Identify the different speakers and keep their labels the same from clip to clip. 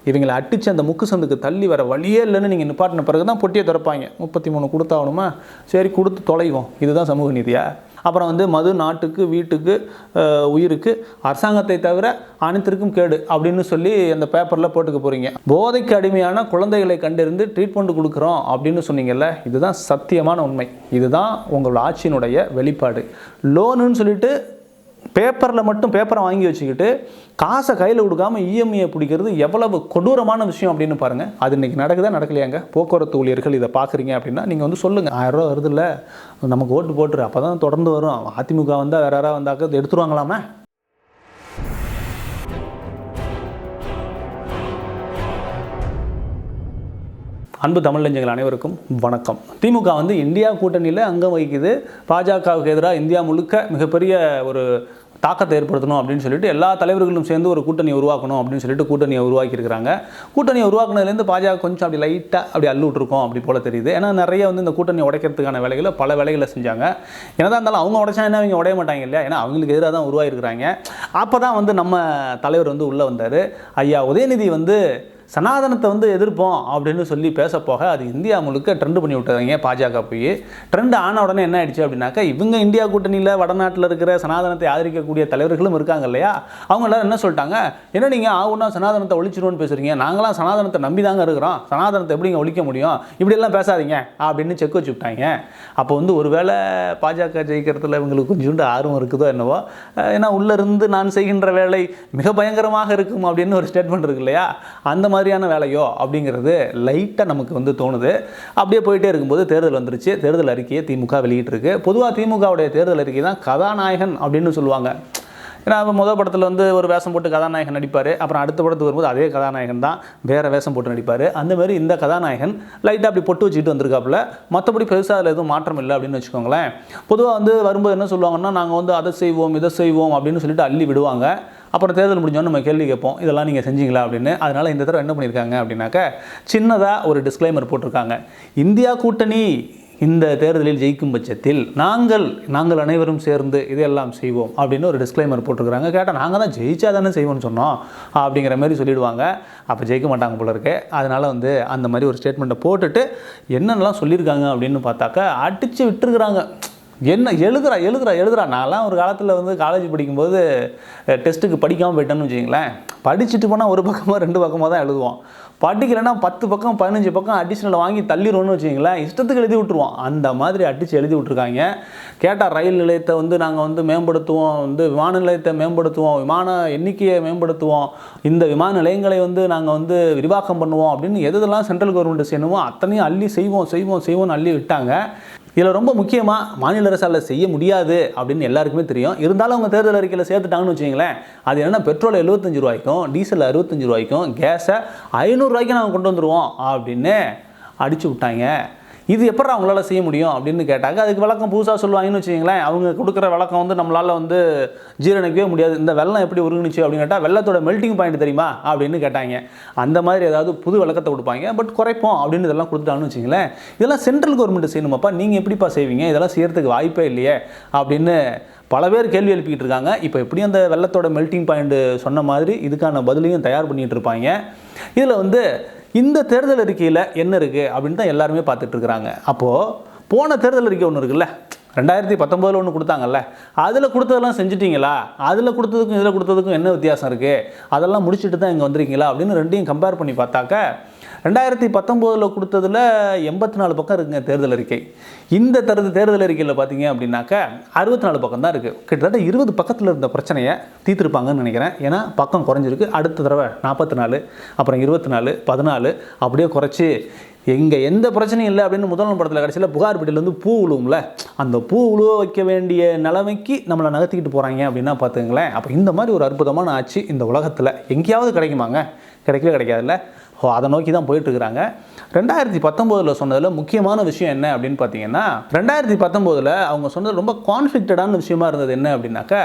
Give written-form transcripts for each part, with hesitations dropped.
Speaker 1: இவங்களை அடித்து அந்த முக்கு சந்துக்கு தள்ளி வர வழியே இல்லைன்னு நீங்கள் நிப்பாட்டின பிறகு தான் பொட்டியை திறப்பாங்க. 33 கொடுத்தாகணுமா, சரி கொடுத்து தொலைவோம், இதுதான் சமூக நீதியா? அப்புறம் வந்து மது நாட்டுக்கு, வீட்டுக்கு, உயிருக்கு, அரசாங்கத்தை தவிர அனைத்திற்கும் கேடு அப்படின்னு சொல்லி அந்த பேப்பரில் போட்டுக்க போகிறீங்க. போதைக்கு அடிமையான குழந்தைகளை கண்டறிந்து ட்ரீட்மெண்ட் கொடுக்குறோம் அப்படின்னு சொன்னீங்கல்ல, இதுதான் சத்தியமான உண்மை. இதுதான் உங்களோட ஆட்சியினுடைய வெளிப்பாடு. லோனுன்னு சொல்லிட்டு பேப்பரில் மட்டும் பேப்பரை வாங்கி வச்சுக்கிட்டு காசை கையில் கொடுக்காமல் இஎம்ஐயை பிடிக்கிறது எவ்வளவு கொடூரமான விஷயம் அப்படின்னு பாருங்கள். அது இன்றைக்கி நடக்குதா நடக்கலையாங்க? போக்குவரத்து ஊழியர்கள் இதை பார்க்குறீங்க அப்படின்னா நீங்கள் வந்து சொல்லுங்கள், 1000 ரூபா வருதுல்ல, நமக்கு ஓட்டு போட்டுரு, அப்போ தான் தொடர்ந்து வரும். அதிமுக வந்தால் வேறு யாராவது வந்தாக்க எடுத்துருவாங்களாமே. அன்பு தமிழ் நெஞ்சங்கள் அனைவருக்கும் வணக்கம். திமுக வந்து இந்தியா கூட்டணியில் அங்கம் வகிக்குது. பாஜகவுக்கு எதிராக இந்தியா முழுக்க மிகப்பெரிய ஒரு தாக்கத்தை ஏற்படுத்தணும் அப்படின்னு சொல்லிட்டு எல்லா தலைவர்களும் சேர்ந்து ஒரு கூட்டணியை உருவாக்கணும் அப்படின்னு சொல்லிட்டு கூட்டணியை உருவாக்கியிருக்கிறாங்க. கூட்டணியை உருவாக்குனதுலேருந்து பாஜக கொஞ்சம் அப்படி லைட்டாக அப்படி அள்ளு விட்டுருக்கோம் அப்படி போல் தெரியுது. ஏன்னா நிறைய வந்து இந்த கூட்டணியை உடைக்கிறதுக்கான வேலைகளை பல வேலைகளை செஞ்சாங்க. என்னதான் இருந்தாலும் அவங்க உடைச்சா என்ன, அவங்க உடைய மாட்டாங்க இல்லையா? ஏன்னா அவங்களுக்கு எதிராக தான் உருவாகிருக்கிறாங்க. அப்போ தான் வந்து நம்ம தலைவர் வந்து உள்ளே வந்தார். ஐயா உதயநிதி வந்து சனாதனத்தை வந்து எதிர்ப்போம் அப்படின்னு சொல்லி பேச போக அது இந்தியா முழுக்க ட்ரெண்டு பண்ணி விட்டாங்க. பாஜக போய் ட்ரெண்டு ஆன உடனே என்ன ஆயிடுச்சு அப்படின்னாக்கா, இவங்க இந்தியா கூட்டணியில் வடநாட்டில் இருக்கிற சனாதனத்தை ஆதரிக்கக்கூடிய தலைவர்களும் இருக்காங்க இல்லையா, அவங்க எல்லாரும் என்ன சொல்லிட்டாங்க, என்ன நீங்கள் ஆகுனா சனாதனத்தை ஒழிச்சிருவோன்னு பேசுகிறீங்க, நாங்களாம் சனாதனத்தை நம்பி தாங்க இருக்கிறோம், சனாதனத்தை எப்படிங்க ஒழிக்க முடியும், இப்படியெல்லாம் பேசாதீங்க அப்படின்னு செக் வச்சு விட்டாங்க. அப்போ வந்து ஒருவேளை பாஜக ஜெயிக்கிறதுல இவங்களுக்கு கொஞ்சோண்டு ஆர்வம் இருக்குதோ என்னவோ, ஏன்னா உள்ளிருந்து நான் செய்கின்ற வேலை மிக பயங்கரமாக இருக்கும் அப்படின்னு ஒரு ஸ்டேட்மெண்ட் இருக்கு இல்லையா, அந்த மாதிரியான வேலையோ அப்படிங்கிறது லைட்டாக நமக்கு வந்து தோணுது. அப்படியே போயிட்டே இருக்கும்போது தேர்தல் வந்துருச்சு. தேர்தல் அறிக்கையை திமுக வெளியிட்டிருக்கு. பொதுவாக திமுகவுடைய தேர்தல் அறிக்கை தான் கதாநாயகன் அப்படின்னு சொல்லுவாங்க. ஏன்னா முதல் படத்தில் வந்து ஒரு வேஷம் போட்டு கதாநாயகன் நடிப்பார், அப்புறம் அடுத்த படத்துக்கு வரும்போது அதே கதாநாயகன் தான் வேறு வேஷம் போட்டு நடிப்பார். அந்தமாதிரி இந்த கதாநாயகன் லைட்டாக அப்படி பொட்டு வச்சுக்கிட்டு வந்திருக்காப்புல. மற்றபடி பெருசாக அதில் எதுவும் மாற்றம் இல்லை அப்படின்னு வச்சுக்கோங்களேன். பொதுவாக வந்து வரும்போது என்ன சொல்லுவாங்கன்னா, நாங்கள் வந்து அதை செய்வோம் இதை செய்வோம் அப்படின்னு சொல்லிட்டு அள்ளி விடுவாங்க. அப்புறம் தேர்தல் முடிஞ்சோன்னு நம்ம கேள்வி கேட்போம், இதெல்லாம் நீங்கள் செஞ்சீங்களா அப்படின்னு. அதனால் இந்த தடவை என்ன பண்ணியிருக்காங்க அப்படின்னாக்க, சின்னதாக ஒரு டிஸ்க்ளைமர் போட்டிருக்காங்க. இந்தியா கூட்டணி இந்த தேர்தலில் ஜெயிக்கும் பட்சத்தில் நாங்கள் அனைவரும் சேர்ந்து இதையெல்லாம் செய்வோம் அப்படின்னு ஒரு டிஸ்க்ளைமர் போட்டிருக்கிறாங்க. கேட்டால் நாங்கள் தான் ஜெயிச்சா தானே செய்வோம்னு சொன்னோம் அப்படிங்கிற மாதிரி சொல்லிவிடுவாங்க. அப்போ ஜெயிக்க மாட்டாங்க போல இருக்கு. அதனால் வந்து அந்த மாதிரி ஒரு ஸ்டேட்மெண்ட்டை போட்டுட்டு என்னென்னலாம் சொல்லியிருக்காங்க அப்படின்னு பார்த்தாக்கா, அடித்து விட்டுருக்குறாங்க. என்ன எழுதுறா. நான்லாம் ஒரு காலத்தில் வந்து காலேஜ் படிக்கும்போது டெஸ்ட்டுக்கு படிக்காமல் போயிட்டேன்னு வச்சுக்கிங்களேன். படிச்சுட்டு போனால் ஒரு பக்கமாக 2 பக்கமாக தான் எழுதுவோம். படிக்கலைன்னா 10 பக்கம் 15 பக்கம் அடிஷ்னல் வாங்கி தள்ளிடுவோன்னு வச்சுக்கிங்களேன். இஷ்டத்துக்கு எழுதி விட்டுருவோம். அந்த மாதிரி அடித்து எழுதி விட்ருக்காங்க. கேட்டால் ரயில் நிலையத்தை வந்து நாங்கள் வந்து மேம்படுத்துவோம், வந்து விமான நிலையத்தை மேம்படுத்துவோம், விமான எண்ணிக்கையை மேம்படுத்துவோம், இந்த விமான நிலையங்களை வந்து நாங்கள் வந்து விரிவாக்கம் பண்ணுவோம் அப்படின்னு எதெல்லாம் சென்ட்ரல் கவர்மெண்ட் செய்யணுமோ அத்தனையும் அள்ளி செய்வோம்னு அள்ளி விட்டாங்க. இதில் ரொம்ப முக்கியமாக மாநில அரசால் செய்ய முடியாது அப்படின்னு எல்லாருக்குமே தெரியும். இருந்தாலும் அவங்க தேர்தல் அறிக்கையில் சேர்த்துட்டாங்கன்னு வச்சுக்கிங்களேன். அது என்னென்னா, பெட்ரோல் 75 ரூபாய்க்கும், டீசல் 65 ரூபாய்க்கும், கேஸை 500 ரூபாய்க்கும் நாங்கள் கொண்டு வந்துடுவோம் அப்படின்னு அடிச்சு விட்டாங்க. இது எப்போ அவங்களால செய்ய முடியும் அப்படின்னு கேட்டாங்க. அதுக்கு விளக்கம் புதுசாக சொல்லுவாங்கன்னு வச்சுக்கிங்களேன். அவங்க கொடுக்குற விளக்கம் வந்து நம்மளால் வந்து ஜீரணிக்கவே முடியாது. இந்த வெள்ளம் எப்படி உருகுனுச்சு அப்படின்னு கேட்டால், வெள்ளத்தோட மெல்ட்டிங் பாயிண்ட் தெரியுமா அப்படின்னு கேட்டாங்க. அந்த மாதிரி ஏதாவது புது விளக்கத்தை கொடுப்பாங்க. பட் குறைப்போம் அப்படின்னு இதெல்லாம் கொடுத்துட்டாங்கன்னு வச்சுங்களேன். இதெல்லாம் சென்ட்ரல் கவர்மெண்ட் செய்யணுமாப்பா, நீங்கள் எப்படிப்பா செய்வீங்க, இதெல்லாம் செய்கிறதுக்கு வாய்ப்பே இல்லையே அப்படின்னு பல பேர் கேள்வி எழுப்பிக்கிட்டு இருக்காங்க. இப்போ எப்படியும் அந்த வெள்ளத்தோட மெல்ட்டிங் பாயிண்ட் சொன்ன மாதிரி இதுக்கான பதிலையும் தயார் பண்ணிகிட்டு இருப்பாங்க. இதில் வந்து இந்த தேர்தல் அறிக்கையில் என்ன இருக்குது அப்படின்னு தான் எல்லாருமே பார்த்துட்ருக்குறாங்க. அப்போது போன தேர்தல் அறிக்கை ஒன்று இருக்குல்ல, 2019 ஒன்று கொடுத்தாங்கல்ல, அதில் கொடுத்ததெல்லாம் செஞ்சுட்டிங்களா, அதில் கொடுத்ததுக்கும் இதில் கொடுத்ததுக்கும் என்ன வித்தியாசம் இருக்குது, அதெல்லாம் முடிச்சுட்டு தான் இங்கே வந்திருக்கீங்களா அப்படின்னு ரெண்டையும் கம்பேர் பண்ணி பார்த்தாக்க, 2019 கொடுத்ததில் 84 பக்கம் இருக்குங்க தேர்தல் அறிக்கை. இந்த தேர்தல் அறிக்கையில் பார்த்தீங்க அப்படின்னாக்க 64 பக்கம் தான் இருக்குது. கிட்டத்தட்ட 20 பக்கத்தில் இருந்த பிரச்சனையை தீர்த்திருப்பாங்கன்னு நினைக்கிறேன். ஏன்னா பக்கம் குறைஞ்சிருக்கு. அடுத்த தடவை 44, அப்புறம் 24, 14 அப்படியே குறைச்சி எங்கே எந்த பிரச்சனையும் இல்லை அப்படின்னு முதல் படத்தில் கடைசியில் புகார் பெட்டிலேருந்து பூ உழுவும்ல, அந்த பூ உழுவ வைக்க வேண்டிய நிலைமைக்கு நம்மளை நகர்த்திக்கிட்டு போகிறாங்க அப்படின்னா பார்த்துங்களேன். அப்போ இந்த மாதிரி ஒரு அற்புதமான ஆட்சி இந்த உலகத்தில் எங்கேயாவது கிடைக்குமாங்க? கிடைக்கவே கிடைக்காதுல்ல. அதை நோக்கி தான் போயிட்டுருக்குறாங்க. 2019 சொன்னதில் முக்கியமான விஷயம் என்ன அப்படின்னு பார்த்தீங்கன்னா, 2019 அவங்க சொன்னது ரொம்ப கான்ஃப்ளிக்டடான விஷயமா இருந்தது என்ன அப்படின்னாக்கா,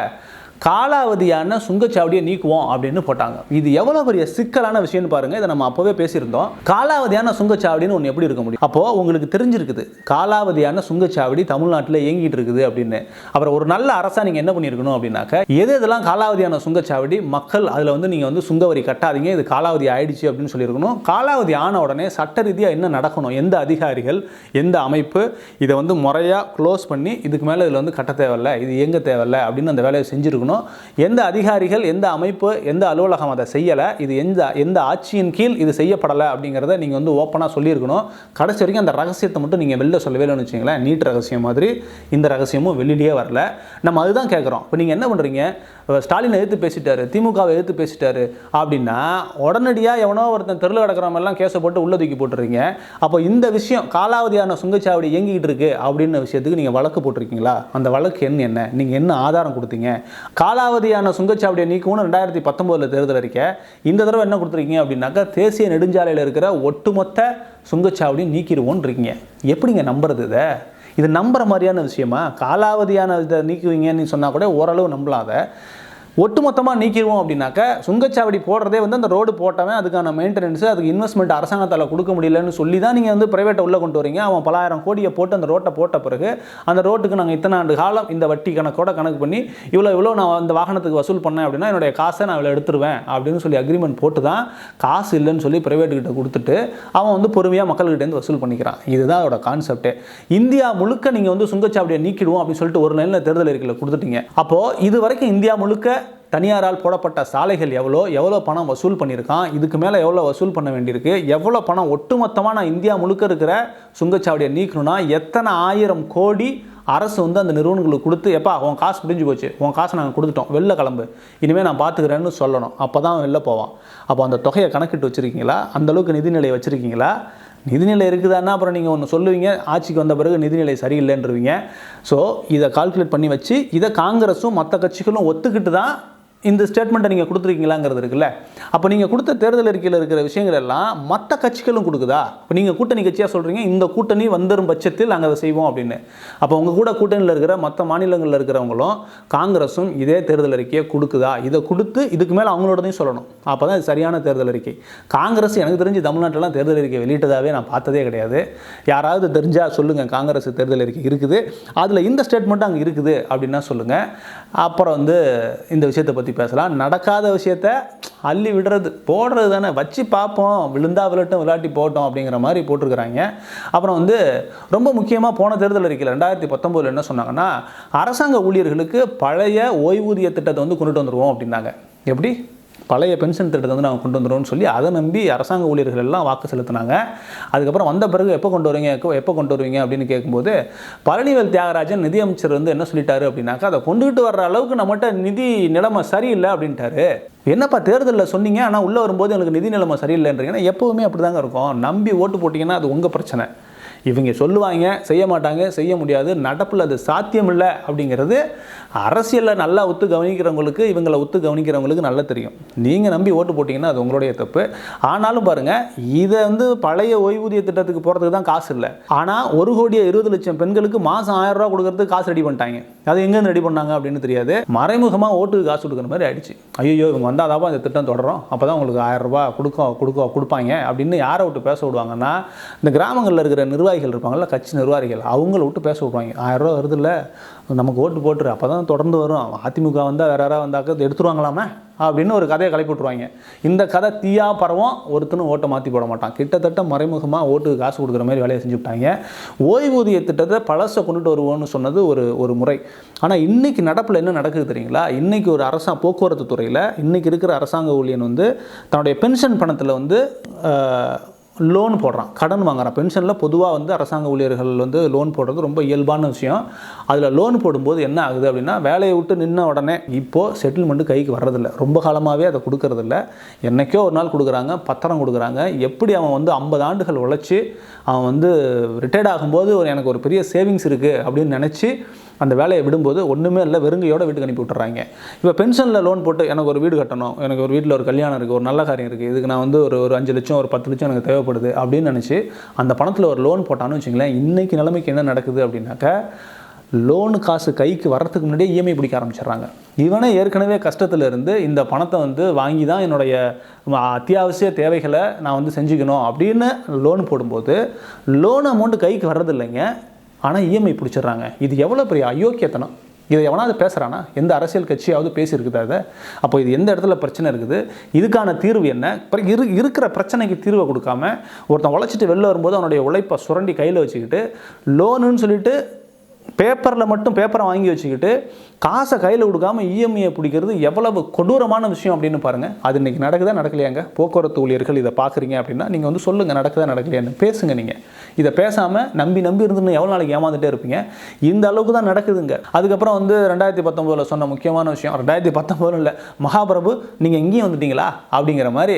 Speaker 1: காலாவதியான சுங்கச்சாவடியை நீக்குவோம் அப்படின்னு போட்டாங்க. இது எவ்வளோ பெரிய சிக்கலான விஷயம்னு பாருங்கள். இதை நம்ம அப்போவே பேசியிருந்தோம். காலாவதியான சுங்கச்சாவடின்னு ஒன்று எப்படி இருக்க முடியும்? அப்போது உங்களுக்கு தெரிஞ்சிருக்குது காலாவதியான சுங்கச்சாவடி தமிழ்நாட்டில் இயங்கிட்டு இருக்குது அப்படின்னு. அப்புறம் ஒரு நல்ல அரசா நீங்கள் என்ன பண்ணியிருக்கணும் அப்படின்னாக்க, எதெல்லாம் காலாவதியான சுங்கச்சாவடி மக்கள் அதில் வந்து நீங்கள் வந்து சுங்கவரி கட்டாதீங்க, இது காலாவதி ஆயிடுச்சு அப்படின்னு சொல்லியிருக்கணும். காலாவதி ஆன உடனே சட்ட ரீதியாக என்ன நடக்கணும், எந்த அதிகாரிகள் எந்த அமைப்பு இதை வந்து முறையாக க்ளோஸ் பண்ணி இதுக்கு மேலே இதில் வந்து கட்ட தேவையில்லை, இது இயங்க தேவையில்லை அப்படின்னு அந்த வேலையை செஞ்சுருக்கணும். எந்த அதிகாரிகள் எந்த அமைப்பு எந்த அலுவலகம் அதை செய்யலை, இது எந்த ஆட்சியின் கீழ் இது செய்யப்படலை அப்படிங்கிறத நீங்கள் வந்து ஓப்பனாக சொல்லியிருக்கணும். கடைசி வரைக்கும் அந்த ரகசியத்தை மட்டும் நீங்கள் வெளில சொல்லவே இல்லைன்னு வச்சுங்களேன். நீட் ரகசியம் மாதிரி இந்த ரகசியமும் வெளியிலேயே வரல. நம்ம அதுதான் கேட்குறோம். இப்போ நீங்கள் என்ன பண்ணுறீங்க, ஸ்டாலினை எதிர்த்து பேசிட்டாரு, திமுகவை எதிர்த்து பேசிட்டாரு அப்படின்னா உடனடியாக எவனோ ஒருத்தன் தெருவில் கிடக்கிறவங்கெல்லாம் கேஸை போட்டு உள்ள தூக்கி போட்டுறீங்க. அப்போ இந்த விஷயம் காலாவதியான சுங்கச்சாவடி இயங்கிக்கிட்டு இருக்கு அப்படின்னு விஷயத்துக்கு நீங்கள் வழக்கு போட்டிருக்கீங்களா? அந்த வழக்கு என்ன, நீங்கள் என்ன ஆதாரம் கொடுத்தீங்க? காலாவதியான சுங்கச்சாவடியை நீக்கும்னு 2019 தேர்தல் அறிக்கை. இந்த தடவை என்ன கொடுத்துருக்கீங்க அப்படின்னாக்கா, தேசிய நெடுஞ்சாலையில் இருக்கிற ஒட்டுமொத்த சுங்கச்சாவடி நீக்கிடுவோன்னு இருக்கீங்க. எப்படிங்க நம்புறது இதை? இது நம்புற மாதிரியான விஷயமா? காலாவதியான இதை நீக்குவீங்கன்னு சொன்னால் கூட ஓரளவு நம்பலாத, ஒட்டுமொத்தமாக நீக்கிடுவோம் அப்படின்னாக்க சுங்கச்சாவடி போடுறதே வந்து அந்த ரோடு போட்டவன் அதுக்கான மெயின்டெனன்ஸு அதுக்கு இன்வெஸ்ட்மெண்ட் அரசாங்கத்தால் கொடுக்க முடியலன்னு சொல்லி தான் நீங்கள் வந்து ப்ரைவேட்டை உள்ளே கொண்டு வரீங்க. அவன் 10,000 கோடியை போட்டு அந்த ரோட்டை போட்ட பிறகு அந்த ரோட்டுக்கு நாங்கள் இத்தனை ஆண்டு காலம் இந்த வட்டி கணக்கோட கணக்கு பண்ணி இவ்வளோ நான் அந்த வாகனத்துக்கு வசூல் பண்ணேன் அப்படின்னா என்னுடைய காசை நான் இவ்வளோ எடுத்துருவேன் அப்படின்னு சொல்லி அக்ரிமெண்ட் போட்டு தான் காசு இல்லைன்னு சொல்லி ப்ரைவேட்டுக்கிட்ட கொடுத்துட்டு அவன் வந்து பொறுமையாக மக்கள்கிட்டேருந்து வசூல் பண்ணிக்கிறான். இதுதான் அதோட கான்செப்டே. இந்தியா முழுக்க நீங்கள் வந்து சுங்கச்சாவடியை நீக்கிடுவோம் அப்படின்னு சொல்லிட்டு ஒரு நல்ல தேர்தல் அறிக்கையில் கொடுத்துட்டீங்க. அப்போது இது வரைக்கும் இந்தியா முழுக்க தனியாரால் போடப்பட்ட சாலைகள் எவ்வளோ பணம் வசூல் பண்ணியிருக்கான், இதுக்கு மேலே எவ்வளோ வசூல் பண்ண வேண்டியிருக்கு, எவ்வளோ பணம் ஒட்டுமொத்தமாக நான் இந்தியா முழுக்க இருக்கிற சுங்கச்சாவடியை நீக்கணும்னா எத்தனை 1000 கோடி அரசு வந்து அந்த நிறுவனங்களுக்கு கொடுத்து, எப்பா உன் காசு முடிஞ்சு போச்சு, உன் காசை நாங்கள் கொடுத்துட்டோம், வெளில கிளம்பு, இனிமேல் நான் பார்த்துக்கிறேன்னு சொல்லணும். அப்போ தான் வெளில போவான். அப்போ அந்த தொகையை கணக்கிட்டு வச்சுருக்கீங்களா? அந்தளவுக்கு நிதிநிலை வச்சுருக்கீங்களா? நிதிநிலை இருக்குதான்னா அப்புறம் நீங்கள் ஒன்று சொல்லுவீங்க, ஆட்சிக்கு வந்த பிறகு நிதிநிலை சரியில்லைன்றவீங்க. ஸோ இதை கால்குலேட் பண்ணி வச்சு இதை காங்கிரஸும் மற்ற கட்சிகளும் ஒத்துக்கிட்டு தான் இந்த ஸ்டேட்மெண்ட்டை நீங்கள் கொடுத்துருக்கீங்களாங்கிறது இருக்குல்ல. அப்போ நீங்கள் கொடுத்த தேர்தல் அறிக்கையில் இருக்கிற விஷயங்கள் எல்லாம் மற்ற கட்சிகளும் கொடுக்குதா? இப்போ நீங்கள் கூட்டணி கட்சியாக சொல்கிறீங்க, இந்த கூட்டணி வந்துடும் பட்சத்தில் நாங்கள் அதை செய்வோம் அப்படின்னு. அப்போ உங்கள் கூட கூட்டணியில் இருக்கிற மற்ற மாநிலங்களில் இருக்கிறவங்களும் காங்கிரஸும் இதே தேர்தல் அறிக்கையை கொடுக்குதா? இதை கொடுத்து இதுக்கு மேலே அவங்களோடதையும் சொல்லணும். அப்போ தான் இது சரியான தேர்தல் அறிக்கை. காங்கிரஸ் எனக்கு தெரிஞ்சு தமிழ்நாட்டிலலாம் தேர்தல் அறிக்கை வெளியிட்டதாகவே நான் பார்த்ததே கிடையாது. யாராவது தெரிஞ்சால் சொல்லுங்கள், காங்கிரஸ் தேர்தல் அறிக்கை இருக்குது, அதில் இந்த ஸ்டேட்மெண்ட்டு அங்கே இருக்குது அப்படின்னா சொல்லுங்கள். அப்புறம் வந்து இந்த விஷயத்தை பற்றி பேசலாம். நடக்காத விஷயத்த அள்ளி விடுறது போடுறது தானே, வச்சு பார்ப்போம், விழுந்தா விழட்டும் விளையாட்டி போட்டோம் அப்படிங்கிற மாதிரி போட்டிருக்கிறாங்க. அப்புறம் வந்து ரொம்ப முக்கியமாக போன தேர்தல் அறிக்கையில் 2019 என்ன சொன்னாங்கன்னா, அரசாங்க ஊழியர்களுக்கு பழைய ஓய்வூதிய திட்டத்தை வந்து கொண்டுட்டு வந்துடுவோம் அப்படின்னாங்க. எப்படி? பழைய பென்ஷன் திட்டத்தை வந்து நாங்கள் கொண்டு வந்துடுவோம்னு சொல்லி அதை நம்பி அரசாங்க ஊழியர்கள் எல்லாம் வாக்கு செலுத்தினாங்க. அதுக்கப்புறம் வந்த பிறகு எப்போ கொண்டு வருவீங்க அப்படின்னு கேட்கும்போது பழனிவேல் தியாகராஜன் நிதியமைச்சர் வந்து என்ன சொல்லிட்டாரு அப்படின்னாக்கா, அதை கொண்டுகிட்டு வர்ற அளவுக்கு நம்மகிட்ட நிதி நிலைமை சரியில்லை அப்படின்ட்டாரு. என்னப்பா தேர்தலில் சொன்னீங்க, ஆனால் உள்ளே வரும்போது எனக்கு நிதி நிலைமை சரியில்லைன்றீங்கன்னா எப்போவுமே அப்படி தாங்க இருக்கும். நம்பி ஓட்டு போட்டிங்கன்னா அது உங்கள் பிரச்சனை. இவங்க சொல்லுவாங்க, செய்ய மாட்டாங்க, செய்ய முடியாது, நடப்பில் அது சாத்தியமில்லை அப்படிங்கிறது அரசியலில் நல்லா ஒத்து கவனிக்கிறவங்களுக்கு, இவங்களை ஒத்து கவனிக்கிறவங்களுக்கு நல்லா தெரியும். நீங்கள் நம்பி ஓட்டு போட்டிங்கன்னா அது உங்களுடைய தப்பு. ஆனாலும் பாருங்கள், இதை வந்து பழைய ஓய்வூதிய திட்டத்துக்கு போகிறதுக்கு தான் காசு இல்லை. ஆனால் 1,20,00,000 பெண்களுக்கு மாதம் 1000 ரூபா கொடுக்கறதுக்கு காசு ரெடி பண்ணிட்டாங்க. அது எங்கேருந்து ரெடி பண்ணாங்க அப்படின்னு தெரியாது. மறைமுகமாக ஓட்டுக்கு காசு கொடுக்குற மாதிரி ஆயிடுச்சு. ஐயோ இவங்க வந்தால் அதாப்பா இந்த திட்டம் தொடரும், அப்போ தான் உங்களுக்கு 1000 ரூபா கொடுப்பாங்க அப்படின்னு யாரை விட்டு பேச விடுவாங்கன்னா, இந்த கிராமங்களில் இருக்கிற நிர்வாகிகள் இருப்பாங்கள்ல, கட்சி நிர்வாகிகள், அவங்கள விட்டு பேச விடுவாங்க. 1000 ரூபா வருது இல்லை, நமக்கு ஓட்டு போட்டுரு, அப்போ தான் தொடர்ந்து வரும், அதிமுக வந்தால் வேறு யாராவது வந்தாக்க எடுத்துருவாங்களாமே அப்படின்னு ஒரு கதையை கிளப்பி விட்ருவாங்க. இந்த கதை தீயா பரவும், ஒருத்தனும் ஓட்டை மாற்றி போட மாட்டான். கிட்டத்தட்ட மறைமுகமாக ஓட்டுக்கு காசு கொடுக்குற மாதிரி வேலையை செஞ்சு விட்டாங்க. ஓய்வூதிய திட்டத்தை பழசை கொண்டுட்டு வருவோம்னு சொன்னது ஒரு முறை. ஆனால் இன்றைக்கி நடப்பில் என்ன நடக்குது தெரியுங்களா? இன்றைக்கி ஒரு போக்குவரத்து துறையில் இன்றைக்கி இருக்கிற அரசாங்க ஊழியன் வந்து தன்னுடைய பென்ஷன் பணத்தில் வந்து லோன் போடுறான், கடன் வாங்குறான். பென்ஷனில் பொதுவாக வந்து அரசாங்க ஊழியர்கள் வந்து லோன் போடுறது ரொம்ப இயல்பான விஷயம். அதில் லோன் போடும்போது என்ன ஆகுது அப்படின்னா, வேலையை விட்டு நின்ன உடனே இப்போது செட்டில்மெண்ட்டு கைக்கு வர்றதில்ல. ரொம்ப காலமாகவே அதை கொடுக்கறதில்ல. என்றைக்கோ ஒரு நாள் கொடுக்குறாங்க, பத்திரம் கொடுக்குறாங்க. எப்படி அவன் வந்து 50 ஆண்டுகள் உழைச்சி அவன் வந்து ரிட்டையர்ட் ஆகும்போது எனக்கு ஒரு பெரிய சேவிங்ஸ் இருக்குது அப்படின்னு நினச்சி அந்த வேலையை விடும்போது ஒன்றுமே இல்லை, வெறுங்கையோட வீட்டுக்கு அனுப்பி விட்டுறாங்க. இப்போ பென்ஷனில் லோன் போட்டு எனக்கு ஒரு வீடு கட்டணும், எனக்கு ஒரு வீட்டில் ஒரு கல்யாணம் இருக்குது, ஒரு நல்ல காரியம் இருக்குது, இதுக்கு நான் வந்து ஒரு 5 லட்சம் ஒரு 10 லட்சம் எனக்கு தேவைப்படுது அப்படின்னு நினச்சி அந்த பணத்தில் ஒரு லோன் போட்டான்னு வச்சுங்களேன். இன்றைக்கி நிலைமைக்கு என்ன நடக்குது அப்படின்னாக்கா, லோனு காசு கைக்கு வர்றதுக்கு முன்னாடியே இஎம்ஐ பிடிக்க ஆரம்பிச்சிடுறாங்க. இவனே ஏற்கனவே கஷ்டத்தில் இருந்து இந்த பணத்தை வந்து வாங்கி தான் என்னுடைய அத்தியாவசிய தேவைகளை நான் வந்து செஞ்சுக்கணும் அப்படின்னு லோன் போடும்போது லோன் அமௌண்ட்டு கைக்கு வர்றதில்லைங்க, ஆனால் இஎம்ஐ பிடிச்சிடுறாங்க. இது எவ்வளோ பெரிய அயோக்கியத்தனம்! இதை எவனாவது பேசுகிறானா? எந்த அரசியல் கட்சியாவது பேசியிருக்குதா அதை? அப்போ இது எந்த இடத்துல பிரச்சனை இருக்குது, இதுக்கான தீர்வு என்ன? இருக்கிற பிரச்சனைக்கு தீர்வை கொடுக்காம ஒருத்தன் உழைச்சிட்டு வெளில வரும்போது அவனுடைய உழைப்பை சுரண்டி கையில் வச்சுக்கிட்டு லோனுன்னு சொல்லிட்டு பேப்பரை வாங்கி வச்சுக்கிட்டு காசை கையில் கொடுக்காம இஎம்ஐயை பிடிக்கிறது எவ்வளவு கொடூரமான விஷயம் அப்படின்னு பாருங்கள். அது இன்றைக்கி நடக்குதா நடக்கலையாங்க? போக்குவரத்து ஊழியர்கள் இதை பார்க்குறீங்க அப்படின்னா நீங்கள் வந்து சொல்லுங்கள், நடக்குதா நடக்கலையான்னு பேசுங்க. நீங்கள் இதை பேசாமல் நம்பி இருந்துன்னு எவ்வளோ நாளைக்கு ஏமாந்துட்டே இருப்பீங்க? இந்த அளவுக்கு தான் நடக்குதுங்க. அதுக்கப்புறம் வந்து 2019 சொன்ன முக்கியமான விஷயம், 2019 இல்லை, மகாபிரபு நீங்கள் எங்கேயும் வந்துட்டீங்களா அப்படிங்கிற மாதிரி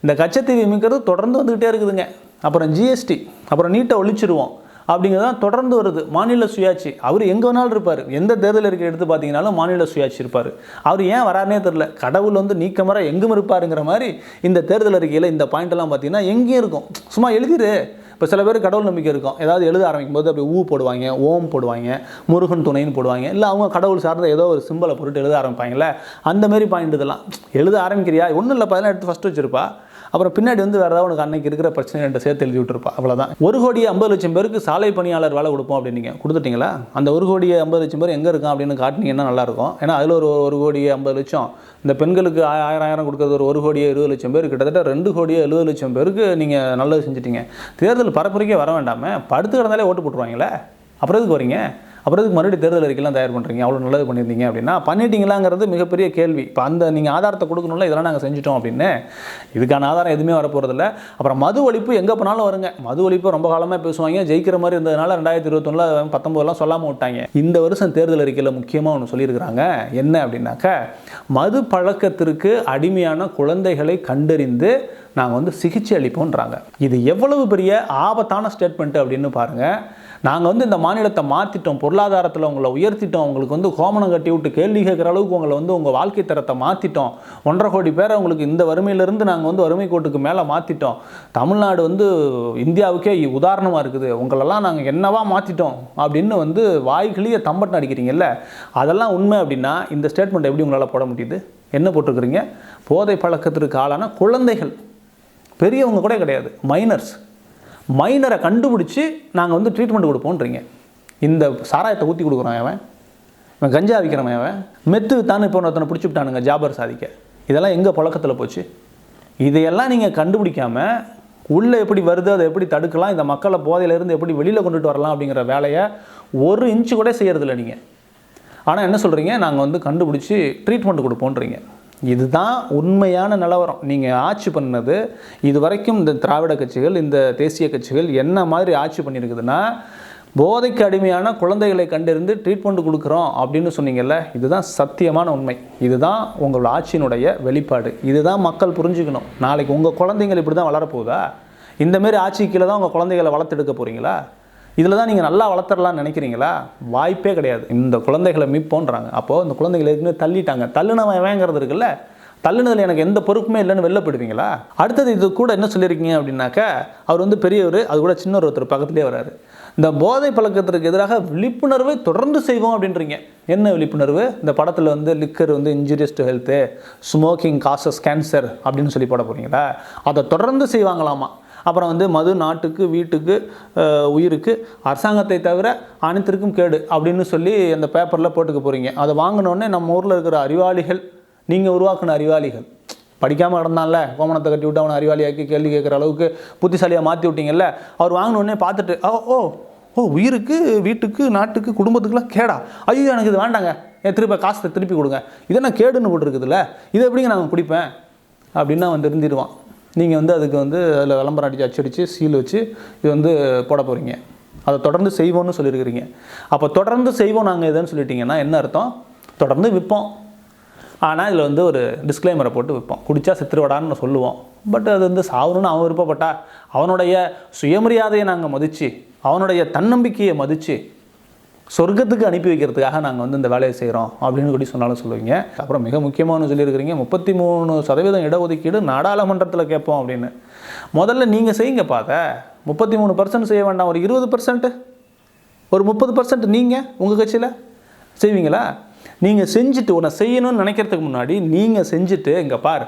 Speaker 1: இந்த கச்சத்தீவு மீட்கிறது தொடர்ந்து வந்துக்கிட்டே இருக்குதுங்க. அப்புறம் ஜிஎஸ்டி, அப்புறம் நீட்டை ஒழிச்சிருவோம் அப்படிங்கிறதான் தொடர்ந்து வருது. மாநில சுயாட்சி, அவர் எங்கே வேணாலும் இருப்பார். எந்த தேர்தல் இருக்க எடுத்து பார்த்தீங்கன்னாலும் மாநில சுயாட்சி இருப்பார். அவர் ஏன் வராருனே தெரில. கடவுள் வந்து நீக்கமர எங்கும் இருப்பாருங்கிற மாதிரி இந்த தேர்தல் அறிக்கையில் இந்த பாயிண்டெல்லாம் பார்த்தீங்கன்னா எங்கேயும் இருக்கும். சும்மா எழுதிரு. இப்போ சில பேர் கடவுள் நம்பிக்கை இருக்கும், ஏதாவது எழுத ஆரம்பிக்கும் போது அப்படி ஊ போடுவாங்க, ஓம் போடுவாங்க, முருகன் துணைன்னு போடுவாங்க, இல்லை அவங்க கடவுள் சார்ந்த ஏதோ ஒரு சிம்பிளை போட்டு எழுத ஆரம்பிப்பாங்கல்ல, அந்தமாரி பாயிண்ட் இதெல்லாம். எழுத ஆரம்பிக்கிறியா, ஒன்றும் இல்லை, 14 எடுத்து ஃபஸ்ட்டு வச்சுருப்பா, அப்புறம் பின்னாடி வந்து வேறு ஏதாவது உனக்கு அன்னைக்கு இருக்கிற பிரச்சனை ரெண்டு சேர்த்து எழுதி விட்டுருப்பா, அவ்வளோதான். 1,50,00,000 பேருக்கு சாலை பணியாளர் வேலை கொடுப்போம் அப்படின்னீங்க, கொடுத்துட்டீங்களா? அந்த 1,50,00,000 பேர் எங்கே இருக்கான் அப்படின்னு காட்டினீங்கன்னா நல்லாயிருக்கும். ஏன்னா அதில் ஒரு 1,50,00,000 இந்த பெண்களுக்கு 1000 கொடுக்குறது ஒரு 1,20,00,000 பேர், கிட்டத்தட்ட 2,70,00,000 பேருக்கு நீங்கள் நல்லது செஞ்சுட்டீங்க. தேர்தல் பரப்புரைக்கே வர வேண்டாமே, படுத்து கிடந்தாலே ஓட்டு போட்டுருவாங்களே, அப்புறம் எதுக்கு வரீங்க? அப்புறம் இதுக்கு மறுபடியும் தேர்தல் அறிக்கைலாம் தயார் பண்ணுறீங்க? அவ்வளோ நல்லது பண்ணியிருந்தீங்க அப்படின்னா பண்ணிட்டீங்களாங்கிறது மிகப்பெரிய கேள்வி. இப்போ அந்த நீங்கள் ஆதாரத்தை கொடுக்கணும்ல, இதெல்லாம் நாங்கள் செஞ்சுட்டோம் அப்படின்னு. இதுக்கான ஆதாரம் எதுவுமே வரப்போகிறதில்ல. அப்புறம் மது ஒழிப்பு எங்கே போனாலும் வருங்க. மது ஒழிப்பு ரொம்ப காலமாக பேசுவாங்க, ஜெயிக்கிற மாதிரி இருந்ததுனால 2021 19 சொல்லாமல் விட்டாங்க. இந்த வருஷம் தேர்தல் அறிக்கையில் முக்கியமாக ஒன்று சொல்லியிருக்கிறாங்க. என்ன அப்படின்னாக்கா, மது பழக்கத்திற்கு அடிமையான குழந்தைகளை கண்டறிந்து நாங்கள் வந்து சிகிச்சை அளிப்போன்றாங்க. இது எவ்வளவு பெரிய ஆபத்தான ஸ்டேட்மெண்ட்டு அப்படின்னு பாருங்கள். நாங்கள் வந்து இந்த மாநிலத்தை மாற்றிட்டோம், பொருளாதாரத்தில் உங்களை உயர்த்திட்டோம், உங்களுக்கு வந்து கோமணம் கட்டி விட்டு கேள்வி கேட்குற அளவுக்கு உங்களை வந்து உங்கள் வாழ்க்கை தரத்தை மாற்றிட்டோம், 1.5 கோடி பேரை உங்களுக்கு இந்த வறுமையிலேருந்து நாங்கள் வந்து வறுமை கோட்டுக்கு மேலே மாற்றிட்டோம், தமிழ்நாடு வந்து இந்தியாவுக்கே உதாரணமாக இருக்குது, உங்களெல்லாம் நாங்கள் என்னவா மாற்றிட்டோம் அப்படின்னு வந்து வாய்களியே தம்பட்டம் அடிக்கிறீங்கல்ல, அதெல்லாம் உண்மை அப்படின்னா இந்த ஸ்டேட்மெண்ட் எப்படி உங்களால் போட முடியுது? என்ன போட்டிருக்கிறீங்க? போதை பழக்கத்திற்கு ஆளான குழந்தைகள், பெரியவங்க கூட கிடையாது, மைனரை கண்டுபிடிச்சி நாங்கள் வந்து ட்ரீட்மெண்ட் கொடுப்போன்றீங்க. இந்த சாராயத்தை ஊற்றி கொடுக்குறோம் அவன் கஞ்சா விற்கிறவன், அவன் மெத்து வித்தான்னு இப்போ ஒருத்தனை பிடிச்சி விட்டானுங்க ஜாபர் சாதிக்க. இதெல்லாம் எங்கள் புழக்கத்தில் போச்சு? இதையெல்லாம் நீங்கள் கண்டுபிடிக்காமல் உள்ளே எப்படி வருது, அதை எப்படி தடுக்கலாம், இந்த மக்களை போதையிலேருந்து எப்படி வெளியில் கொண்டுட்டு வரலாம் அப்படிங்கிற வேலையை 1 இன்ச்சு கூட செய்கிறதில்ல நீங்கள். ஆனால் என்ன சொல்கிறீங்க? நாங்கள் வந்து கண்டுபிடிச்சி ட்ரீட்மெண்ட் கொடுப்போன்றீங்க. இதுதான் உண்மையான நிலவரம். நீங்கள் ஆட்சி பண்ணது இது வரைக்கும் இந்த திராவிட கட்சிகள், இந்த தேசிய கட்சிகள் என்ன மாதிரி ஆட்சி பண்ணியிருக்குதுன்னா, போதைக்கு அடிமையான குழந்தைகளை கண்டறிந்து ட்ரீட்மெண்ட் கொடுக்குறோம் அப்படின்னு சொன்னீங்கல்ல, இதுதான் சத்தியமான உண்மை. இதுதான் உங்களோட ஆட்சியினுடைய வெளிப்பாடு. இதுதான் மக்கள் புரிஞ்சுக்கணும். நாளைக்கு உங்கள் குழந்தைங்கள் இப்படி தான் வளரப்போகுதா? இந்தமாரி ஆட்சி கீழே தான் உங்கள் குழந்தைகளை வளர்த்தெடுக்க போகிறீங்களா? இதில் தான் நீங்கள் நல்லா வளர்த்துடலான்னு நினைக்கிறீங்களா? வாய்ப்பே கிடையாது. இந்த குழந்தைகளை மீட்போன்றாங்க. அப்போது இந்த குழந்தைகளை ஏற்கனவே தள்ளிட்டாங்க. தள்ளுனவன் வேங்கிறது இருக்குல்ல, தள்ளுனதில் எனக்கு எந்த பொறுப்புமே இல்லைன்னு வெளில போயிடுவீங்களா? அடுத்தது இது கூட என்ன சொல்லியிருக்கீங்க அப்படின்னாக்கா, அவர் வந்து பெரியவர், அது கூட சின்ன ஒருத்தர் பக்கத்துலேயே வராரு. இந்த போதை பழக்கத்திற்கு எதிராக விழிப்புணர்வை தொடர்ந்து செய்வோம் அப்படின்றீங்க. என்ன விழிப்புணர்வு? இந்த படத்தில் வந்து லிக்கர் வந்து injurious to health, smoking causes cancer அப்படின்னு சொல்லி போட போகிறீங்களா? அதை தொடர்ந்து செய்வாங்களாமா. அப்புறம் வந்து மது நாட்டுக்கு, வீட்டுக்கு, உயிருக்கு, அரசாங்கத்தை தவிர அனைத்திற்கும் கேடு அப்படின்னு சொல்லி அந்த பேப்பரில் போட்டுக்க போகிறீங்க. அதை வாங்கினோடனே நம்ம ஊரில் இருக்கிற அறிவாளிகள், நீங்கள் உருவாக்கின அறிவாளிகள், படிக்காமல் கிடந்தான்ல, கோமணத்தை கட்டி விட்டு அவனை அறிவாளியாக்கி கேள்வி கேட்குற அளவுக்கு புத்திசாலியாக மாற்றி விட்டீங்கல்ல, அவர் வாங்கினோடனே பார்த்துட்டு ஓ உயிருக்கு, வீட்டுக்கு, நாட்டுக்கு, குடும்பத்துக்குலாம் கேடா, ஐயோ எனக்கு இது வேண்டாங்க, காசை திருப்பி கொடுங்க, இதென்ன கேடுன்னு போட்டுருக்குதுல்ல, இதை எப்படிங்க நாங்கள் குடிப்பேன் அப்படின்னா வந்து இருந்துடுவான். நீங்கள் வந்து அதுக்கு வந்து அதில் விளம்பரம் அச்சடித்து சீல் வச்சு இது வந்து போட போகிறீங்க. அதை தொடர்ந்து செய்வோம்னு சொல்லியிருக்கிறீங்க. அப்போ தொடர்ந்து செய்வோம் நாங்கள் எதுன்னு சொல்லிட்டீங்கன்னா என்ன அர்த்தம்? தொடர்ந்து விற்போம். ஆனால் இதில் வந்து ஒரு டிஸ்க்ளைமரை போட்டு விற்போம். குடித்தா செத்துருவாடான்னு சொல்லுவோம். பட் அது வந்து சாவணும்னு அவன் விருப்பப்பட்டா, அவனுடைய சுயமரியாதையை நாங்கள் மதித்து, அவனுடைய தன்னம்பிக்கையை மதித்து சொர்க்கத்துக்கு அனுப்பி வைக்கிறதுக்காக நாங்கள் வந்து இந்த வேலையை செய்கிறோம் அப்படின்னு கூட சொன்னாலும் சொல்லுவீங்க. அப்புறம் மிக முக்கியமான சொல்லியிருக்கிறீங்க, 33% இடஒதுக்கீடு நாடாளுமன்றத்தில் கேட்போம் அப்படின்னு. முதல்ல நீங்கள் செய்யுங்க. பார்த்த 33% செய்ய வேண்டாம், ஒரு 20%, ஒரு 30% நீங்கள் உங்கள் கட்சியில் செய்வீங்களா? நீங்கள் செஞ்சுட்டு உன்னை செய்யணும்னு நினைக்கிறதுக்கு முன்னாடி நீங்கள் செஞ்சுட்டு இங்கே பார்,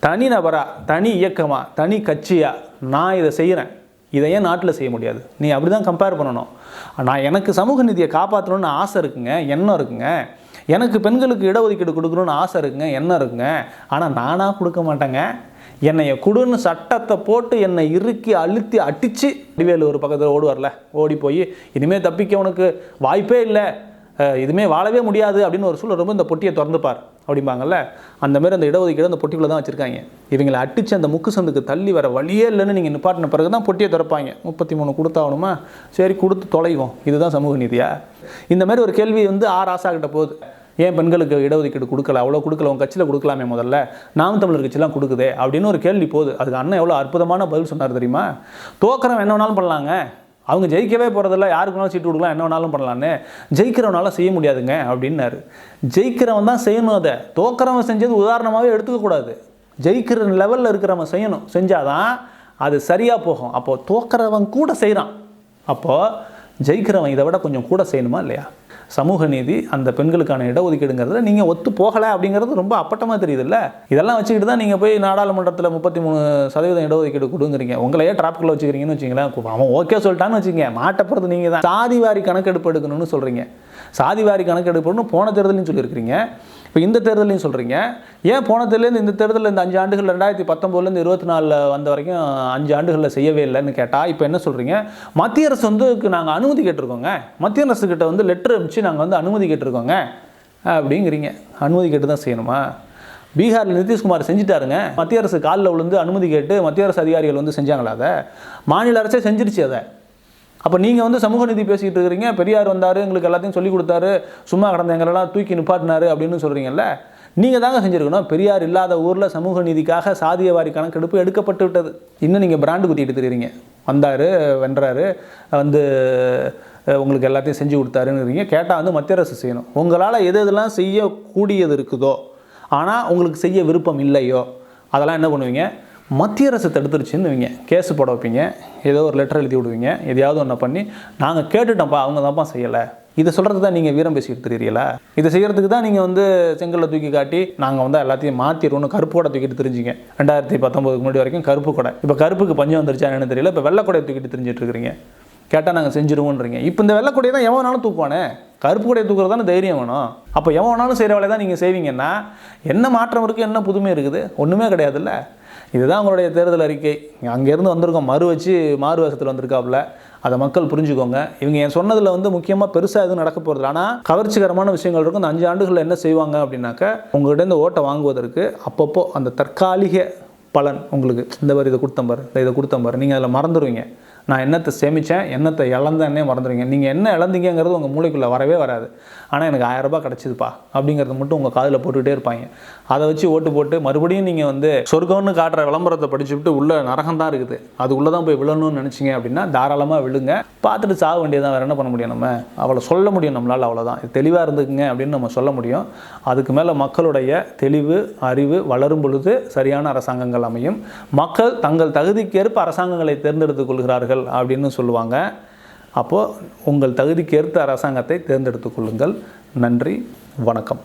Speaker 1: தனி நபராக, தனி இயக்கமாக, தனி கட்சியாக நான் இதை செய்கிறேன், இதை ஏன் நாட்டில் செய்ய முடியாது? நீ அப்படி தான் கம்பேர் பண்ணணும். நான் எனக்கு சமூக நீதியை காப்பாற்றணும்னு ஆசை இருக்குங்க, எண்ணம் இருக்குங்க. எனக்கு பெண்களுக்கு இடஒதுக்கீடு கொடுக்கணும்னு ஆசை இருக்குங்க, எண்ணம் இருக்குங்க. ஆனால் நானாக கொடுக்க மாட்டேங்க. என்னைய கொடுன்னு சட்டத்தை போட்டு என்னை இறுக்கி அழுத்தி அடித்து வடிவேலு ஒரு பக்கத்தில் ஓடுவார்ல, ஓடி போய் இனிமேல் தப்பிக்க உனக்கு வாய்ப்பே இல்லை, இதுமே வாழவே முடியாது அப்படின்னு ஒரு சூழல் ரொம்ப இந்த பொட்டியை திறந்துப்பார் அப்படிம்பாங்கல்ல, அந்தமாரி அந்த இடஒதுக்கீடு அந்த பொட்டிக்குள்ளே தான் வச்சுருக்காங்க. இவங்களை அடித்து அந்த முக்கு சந்துக்கு தள்ளி வர வழியே இல்லைன்னு நீங்கள் நிப்பாட்டின பிறகு தான் பொட்டியை திறப்பாங்க. 33 கொடுத்தாகணுமா, சரி கொடுத்து தொலைவோம், இதுதான் சமூக நீதியா? இந்தமாரி ஒரு கேள்வி வந்து ஆசா கிட்ட போகுது. ஏன் பெண்களுக்கு இடஒதுக்கீடு கொடுக்கல, அவ்வளோ கொடுக்கல, உங்கள் கட்சியில் கொடுக்கலாமே, முதல்ல நாம் தமிழர் கட்சியெலாம் கொடுக்குதே அப்படின்னு ஒரு கேள்வி போகுது. அதுக்கு அண்ணன் எவ்வளோ அற்புதமான பதில் சொன்னார் தெரியுமா? தோக்கிறவன் என்ன வேணாலும் பண்ணலாங்க, அவங்க ஜெயிக்கவே போகிறதில்ல, யாருக்கு வேணாலும் சீட்டு கொடுக்கலாம், என்ன வேணாலும் பண்ணலான்னு, ஜெயிக்கிறவனால செய்ய முடியாதுங்க அப்படின்னாரு. ஜெயிக்கிறவன் தான் செய்யணும், அதை தோக்கிறவன் செஞ்சது உதாரணமாகவே எடுத்துக்கக்கூடாது. ஜெயிக்கிற லெவலில் இருக்கிறவன் செய்யணும், செஞ்சாதான் அது சரியாக போகும். அப்போது தோக்கிறவன் கூட செய்கிறான், அப்போது ஜெயிக்கிறவன் இதை விட கொஞ்சம் கூட செய்யணுமா இல்லையா? சமூக நீதி அந்த பெண்களுக்கான இடஒதுக்கீடுங்கிறதுல நீங்கள் ஒத்து போகலை அப்படிங்கிறது ரொம்ப அப்பட்டமாக தெரியுதுல்ல. இதெல்லாம் வச்சுக்கிட்டு தான் நீங்கள் போய் நாடாளுமன்றத்தில் 33% இடஒதுக்கீடு கொடுங்குறீங்க. உங்களையே டிராப்குள்ளே வச்சுக்கிறீங்கன்னு வச்சிங்களேன். அவன் ஓகே சொல்லிட்டான்னு வச்சுங்க, மாட்டப்படுறது நீங்கள் தான். சாதிவாரி கணக்கெடுப்பு எடுக்கணும்னு சொல்கிறீங்க, சாதிவாரி கணக்கெடுப்புன்னு போன தேர்தலையும் சொல்லியிருக்கிறீங்க, இப்போ இந்த தேர்தலையும் சொல்கிறீங்க. ஏன் போன தேர்தலேருந்து இந்த தேர்தலில் இந்த 5 ஆண்டுகள் 2019 24 வந்த வரைக்கும் 5 ஆண்டுகளில் செய்யவே இல்லைன்னு கேட்டால் இப்போ என்ன சொல்கிறீங்க? மத்திய அரசு வந்து நாங்கள் அனுமதி கேட்டிருக்கோங்க, மத்திய அரசுக்கிட்ட வந்து லெட்டர் அனுப்பிச்சு நாங்கள் வந்து அனுமதி கேட்டிருக்கோங்க அப்படிங்கிறீங்க. அனுமதி கேட்டு தான் செய்யணுமா? பீகாரில் நிதிஷ்குமார் செஞ்சுட்டாருங்க, மத்திய அரசு காலில் விழுந்து அனுமதி கேட்டு மத்திய அரசு அதிகாரிகள் வந்து செஞ்சாங்களா? அதை மாநில அரசே செஞ்சிருச்சு. அதை அப்போ நீங்கள் வந்து சமூக நீதி பேசிக்கிட்டு இருக்கிறீங்க, பெரியார் வந்தார் எங்களுக்கு எல்லாத்தையும் சொல்லிக் கொடுத்தாரு, சும்மா கடந்த எங்களெல்லாம் தூக்கி நிப்பாட்டினாரு அப்படின்னு சொல்கிறீங்கல்ல. நீங்கள் தாங்க செஞ்சுருக்கணும். பெரியார் இல்லாத ஊரில் சமூக நீதிக்காக சாதியவாரி கணக்கெடுப்பு எடுக்கப்பட்டு விட்டது. இன்னும் நீங்கள் பிராண்டு குத்திட்டு தெரியுறீங்க. வந்தார், வென்றாரு, வந்து உங்களுக்கு எல்லாத்தையும் செஞ்சு கொடுத்தாருங்கிறீங்க. கேட்டால் வந்து மத்திய அரசு செய்யணும். உங்களால் எது எதெல்லாம் செய்யக்கூடியது இருக்குதோ ஆனால் உங்களுக்கு செய்ய விருப்பம் இல்லையோ அதெல்லாம் என்ன பண்ணுவீங்க? மத்திய அரசு தடுத்துருச்சுன்னு வைங்க, கேஸு போட வைப்பீங்க, ஏதோ ஒரு லெட்டர் எழுதி விடுவீங்க, எதையாவது ஒன்று பண்ணி நாங்கள் கேட்டுட்டோம்ப்பா, அவங்க தான்ப்பா செய்யலை. இதை சொல்கிறது தான் நீங்கள் வீரம் பேசிக்கிட்டு தெரியல. இதை செய்கிறதுக்கு தான் நீங்கள் வந்து செங்கல்லை தூக்கி காட்டி நாங்கள் வந்து எல்லாத்தையும் மாற்றிடுவோன்னு கருப்பு கொடை தூக்கிட்டு தெரிஞ்சிங்க. 2019 முன்னாடி வரைக்கும் கருப்பு கொடை, இப்போ கருப்புக்கு பஞ்சம் வந்துருச்சா என்னன்னு தெரியல, இப்போ வெள்ளை கொடையை தூக்கிட்டு தெரிஞ்சிட்டு இருக்கிறீங்க. கேட்டால் நாங்கள் செஞ்சுருவோன்றீங்க. இப்போ இந்த வெள்ளை கொடையை தான் எவன் வேணாலும் தூக்குவானே, கருப்பு கொடையை தூக்குறது தானே தைரியம் வேணும். அப்போ எவன் வேணாலும் செய்கிற வேலையை தான் நீங்கள் செய்வீங்கன்னா என்ன மாற்றம் இருக்குது, என்ன புதுமை இருக்குது? ஒன்றுமே கிடையாதுல்ல. இதுதான் உங்களுடைய தேர்தல் அறிக்கை. அங்கேருந்து வந்திருக்கோம், மாறு வேஷத்தில் வந்திருக்காப்புல, அதை மக்கள் புரிஞ்சுக்கோங்க. இவங்க என் சொன்னதில் வந்து முக்கியமாக பெருசாக எதுவும் நடக்க போகிறது, ஆனால் கவர்ச்சிகரமான விஷயங்கள் இருக்கும். இந்த 5 ஆண்டுகளில் என்ன செய்வாங்க அப்படின்னாக்கா, உங்கள்கிட்ட இந்த ஓட்டை வாங்குவதற்கு அப்பப்போ அந்த தற்காலிக பலன் உங்களுக்கு, இந்த மாதிரி இதை கொடுத்தம்பார், நீங்கள் அதில் மறந்துடுவீங்க. நான் என்னத்தை சேமித்தேன், என்னத்தை இழந்தேன்னே மறந்துடுவீங்க. நீங்கள் என்ன இழந்தீங்கிறது உங்கள் மூளைக்குள்ளே வரவே வராது. ஆனால் எனக்கு 1000 ரூபாய் கிடச்சிதுப்பா அப்படிங்கிறது மட்டும் உங்கள் காதில் போட்டுக்கிட்டே இருப்பாங்க. அதை வச்சு ஓட்டு போட்டு மறுபடியும் நீங்கள் வந்து சொர்க்கம்னு காட்டுற விளம்பரத்தை படிச்சுவிட்டு உள்ளே நரகம் தான் இருக்குது, அது உள்ளே தான் போய் விழணும்னு நினச்சிங்க அப்படின்னா தாராளமாக விழுங்க, பார்த்துட்டு சாக வேண்டியதான். வேறு என்ன பண்ண முடியும்? நம்ம அவளை சொல்ல முடியும் நம்மளால், அவ்வளோதான். இது தெளிவாக இருந்துக்குங்க அப்படின்னு நம்ம சொல்ல முடியும். அதுக்கு மேலே மக்களுடைய தெளிவு அறிவு வளரும் பொழுது சரியான அரசாங்கங்கள் அமையும். மக்கள் தங்கள் தகுதிக்கேற்ப அரசாங்கங்களை தேர்ந்தெடுத்துக் கொள்கிறார்கள் அப்படின்னு சொல்லுவாங்க. அப்போது உங்கள் தகுதிக்கேற்ற அரசாங்கத்தை தேர்ந்தெடுத்துக் கொள்ளுங்கள். நன்றி, வணக்கம்.